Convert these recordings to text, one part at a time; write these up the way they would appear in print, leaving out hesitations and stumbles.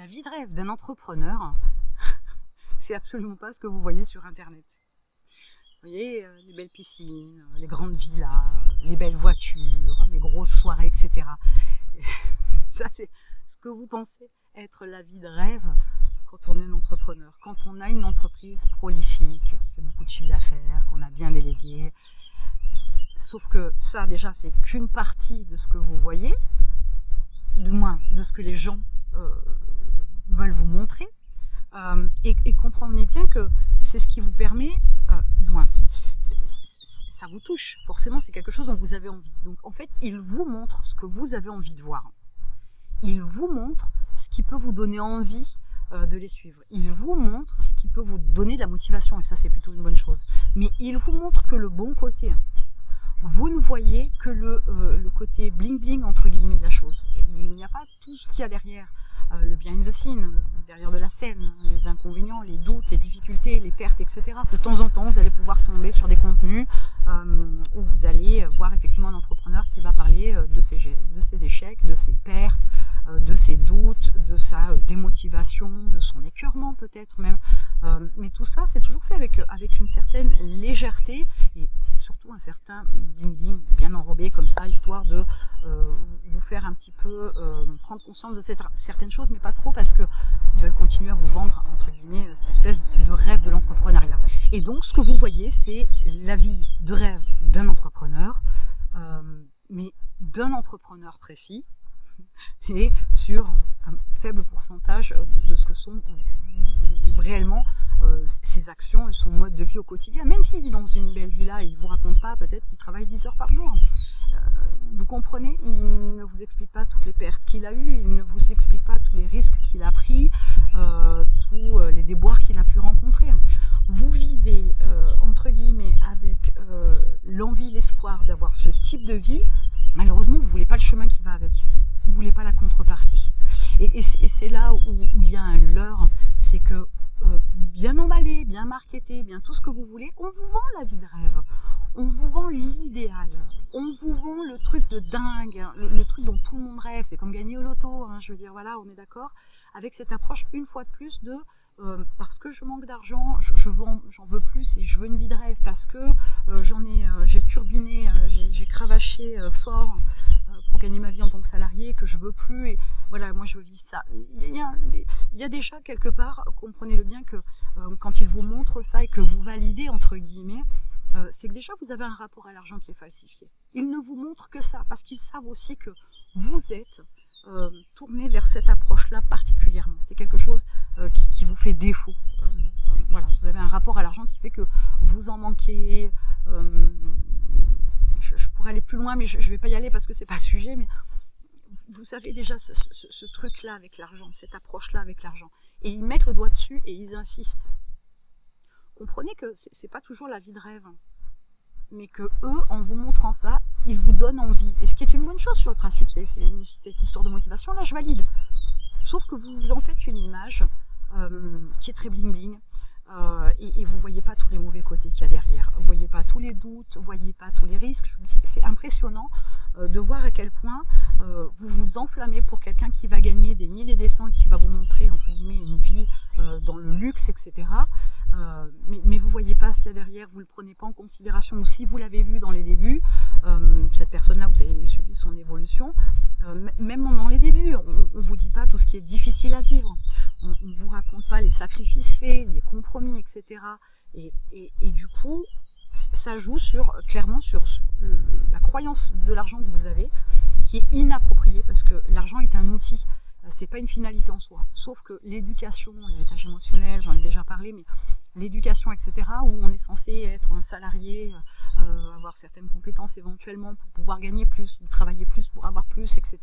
vie de rêve d'un entrepreneur, c'est absolument pas ce que vous voyez sur Internet. Vous voyez, les belles piscines, les grandes villas, les belles voitures, les grosses soirées, etc. Ça, c'est ce que vous pensez être la vie de rêve quand on est un entrepreneur. Quand on a une entreprise prolifique, qui fait beaucoup de chiffre d'affaires, qu'on a bien délégué. Sauf que ça, déjà, c'est qu'une partie de ce que vous voyez, du moins de ce que les gens veulent vous montrer. Et comprenez bien que c'est ce qui vous permet, du moins, ça vous touche. Forcément, c'est quelque chose dont vous avez envie. Donc, en fait, il vous montre ce que vous avez envie de voir. Il vous montre ce qui peut vous donner envie de les suivre. Il vous montre ce qui peut vous donner de la motivation, et ça, c'est plutôt une bonne chose. Mais il vous montre que le bon côté. Vous ne voyez que le côté bling-bling, entre guillemets, de la chose. Il n'y a pas tout ce qu'il y a derrière. Le behind the scene, derrière de la scène, les inconvénients, les doutes, les difficultés, les pertes, etc. De temps en temps, vous allez pouvoir tomber sur des contenus où vous allez voir effectivement un entrepreneur qui va parler de ses échecs, de ses pertes, de ses doutes, de sa démotivation, de son écœurement peut-être même. Mais tout ça, c'est toujours fait avec une certaine légèreté et surtout un certain bling-bling bien enrobé comme ça, histoire de vous faire un petit peu prendre conscience de certaines choses, mais pas trop parce qu'ils veulent continuer à vous vendre, entre guillemets, cette espèce de rêve de l'entrepreneuriat. Et donc, ce que vous voyez, c'est la vie de rêve d'un entrepreneur, mais d'un entrepreneur précis, et sur un faible pourcentage de ce que sont réellement ses actions et son mode de vie au quotidien. Même s'il vit dans une belle villa, il ne vous raconte pas peut-être qu'il travaille 10 heures par jour. Vous comprenez, il ne vous explique pas toutes les pertes qu'il a eues, il ne vous explique pas tous les risques qu'il a pris, tous les déboires qu'il a pu rencontrer. Vous vivez, entre guillemets, avec l'envie, l'espoir d'avoir ce type de vie. Malheureusement, vous ne voulez pas le chemin qui va avec. Vous ne voulez pas la contrepartie. Et c'est là où il y a un leurre, c'est que bien emballé, bien marketé, bien tout ce que vous voulez, on vous vend la vie de rêve. On vous vend l'idéal. On vous vend le truc de dingue, le truc dont tout le monde rêve. C'est comme gagner au loto, hein, je veux dire, voilà, on est d'accord. Avec cette approche, une fois de plus, de parce que je manque d'argent, j'en veux plus et je veux une vie de rêve, parce que j'ai turbiné, j'ai cravaché fort pour gagner ma vie en tant que salarié, que je veux plus, et voilà, moi je vis ça. Il y a déjà quelque part, comprenez-le bien, que quand ils vous montrent ça et que vous validez, entre guillemets, c'est que déjà vous avez un rapport à l'argent qui est falsifié. Ils ne vous montrent que ça, parce qu'ils savent aussi que vous êtes tourné vers cette approche-là particulièrement. C'est quelque chose qui vous fait défaut. Voilà, vous avez un rapport à l'argent qui fait que vous en manquez. Je pourrais aller plus loin, mais je ne vais pas y aller parce que c'est pas le sujet. Mais vous savez déjà ce truc-là avec l'argent, cette approche-là avec l'argent. Et ils mettent le doigt dessus et ils insistent. Comprenez que c'est pas toujours la vie de rêve, mais que eux, en vous montrant ça, ils vous donnent envie. Et ce qui est une bonne chose sur le principe, c'est cette histoire de motivation, là je valide. Sauf que vous vous en faites une image qui est très bling bling, et vous voyez pas tous les mauvais côtés qu'il y a derrière. Vous voyez pas tous les doutes, vous voyez pas tous les risques. C'est impressionnant de voir à quel point vous vous enflammez pour quelqu'un qui va gagner des 1000 et des 100 et qui va vous montrer, entre guillemets, une vie dans le luxe, etc. Mais vous voyez pas ce qu'il y a derrière, vous le prenez pas en considération, ou si vous l'avez vu dans les débuts, cette personne-là, vous avez suivi son évolution, même dans les débuts, on vous dit pas tout ce qui est difficile à vivre, on vous raconte pas les sacrifices faits, les compromis, etc. Et du coup, ça joue clairement sur la croyance de l'argent que vous avez, qui est inappropriée, parce que l'argent est un outil. C'est pas une finalité en soi, sauf que l'éducation, l'héritage émotionnel, j'en ai déjà parlé, mais l'éducation, etc., où on est censé être un salarié, avoir certaines compétences éventuellement pour pouvoir gagner plus, ou travailler plus pour avoir plus, etc.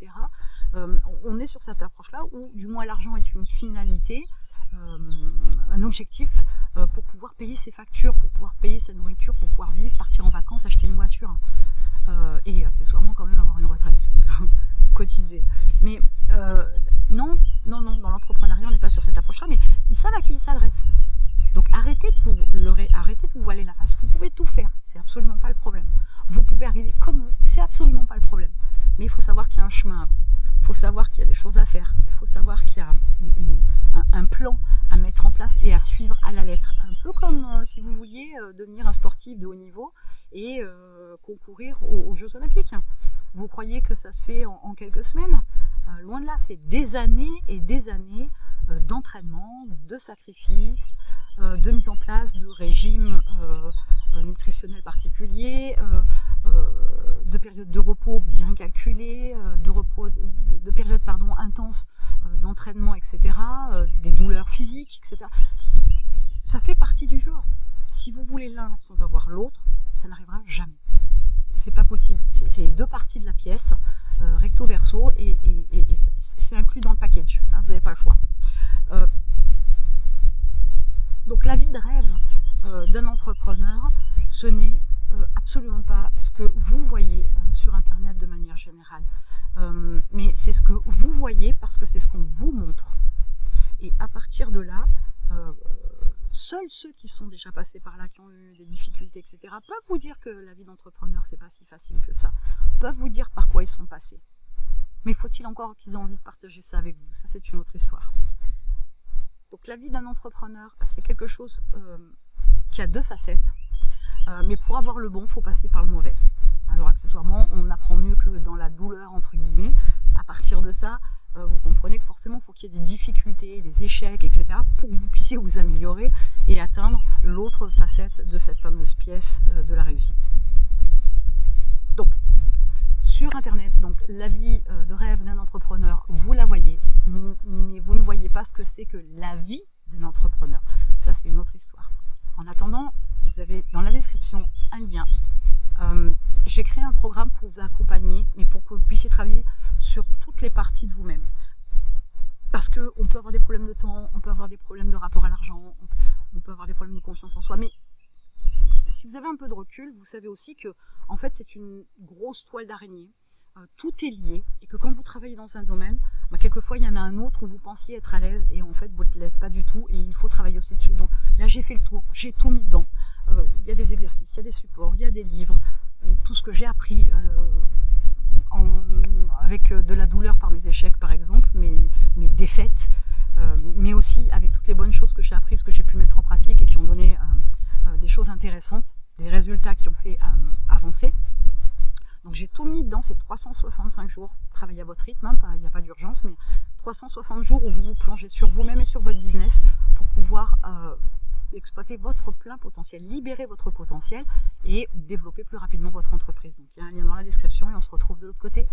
On est sur cette approche-là où, du moins, l'argent est une finalité, un objectif pour pouvoir payer ses factures, pour pouvoir payer sa nourriture, pour pouvoir vivre, partir en vacances, acheter une voiture, et accessoirement quand même avoir une retraite cotisée. Mais non, dans l'entrepreneuriat, on n'est pas sur cette approche-là, mais ils savent à qui ils s'adressent. Donc arrêtez de vous voiler la face. Vous pouvez tout faire, c'est absolument pas le problème. Vous pouvez arriver comme eux, c'est absolument pas le problème. Mais il faut savoir qu'il y a un chemin avant. Il faut savoir qu'il y a des choses à faire. Il faut savoir qu'il y a place et à suivre à la lettre. Un peu comme si vous vouliez devenir un sportif de haut niveau et concourir aux Jeux Olympiques. Vous croyez que ça se fait en quelques semaines? Loin de là, c'est des années et des années d'entraînement, de sacrifices, de mise en place de régimes nutritionnels particuliers, de périodes de repos bien calculées, de périodes intenses d'entraînement, etc., des douleurs physiques, etc. Ça fait partie du jeu. Si vous voulez l'un sans avoir l'autre, ça n'arrivera jamais. C'est pas possible. C'est les deux parties de la pièce, recto verso, et c'est inclus dans le package. Hein, vous n'avez pas le choix. Donc la vie de rêve d'un entrepreneur, ce n'est absolument pas ce que vous voyez sur Internet de manière générale. Mais c'est ce que vous voyez parce que c'est ce qu'on vous montre. Et à partir de là, seuls ceux qui sont déjà passés par là, qui ont eu des difficultés, etc., peuvent vous dire que la vie d'entrepreneur, c'est pas si facile que ça. Peuvent vous dire par quoi ils sont passés. Mais faut-il encore qu'ils aient envie de partager ça avec vous? Ça, c'est une autre histoire. Donc la vie d'un entrepreneur, c'est quelque chose qui a deux facettes. Mais pour avoir le bon, il faut passer par le mauvais. Alors accessoirement, on apprend mieux que dans la douleur, entre guillemets. À partir de ça, vous comprenez que forcément, il faut qu'il y ait des difficultés, des échecs, etc., pour que vous puissiez vous améliorer et atteindre l'autre facette de cette fameuse pièce de la réussite. Donc, sur Internet, donc la vie de rêve d'un entrepreneur, vous la voyez, mais vous ne voyez pas ce que c'est que la vie d'un entrepreneur. Ça, c'est une autre histoire. En attendant, vous avez dans la description un lien. J'ai créé un programme pour vous accompagner, mais pour que vous puissiez travailler sur toutes les parties de vous-même. Parce qu'on peut avoir des problèmes de temps, on peut avoir des problèmes de rapport à l'argent, on peut avoir des problèmes de confiance en soi, mais si vous avez un peu de recul, vous savez aussi que en fait, c'est une grosse toile d'araignée. Tout est lié et que quand vous travaillez dans un domaine, quelquefois il y en a un autre où vous pensiez être à l'aise et en fait vous ne l'êtes pas du tout et il faut travailler aussi dessus. Donc là j'ai fait le tour, j'ai tout mis dedans. Il y a des exercices, il y a des supports, il y a des livres, tout ce que j'ai appris avec de la douleur par mes échecs par exemple, mes défaites, mais aussi avec toutes les bonnes choses que j'ai apprises, que j'ai pu mettre en pratique et qui ont donné des choses intéressantes, des résultats qui ont fait avancer. Donc j'ai tout mis dans ces 365 jours, travaillez à votre rythme, hein, il n'y a pas d'urgence, mais 360 jours où vous vous plongez sur vous-même et sur votre business pour pouvoir exploiter votre plein potentiel, libérer votre potentiel et développer plus rapidement votre entreprise. Donc il y a un lien dans la description et on se retrouve de l'autre côté.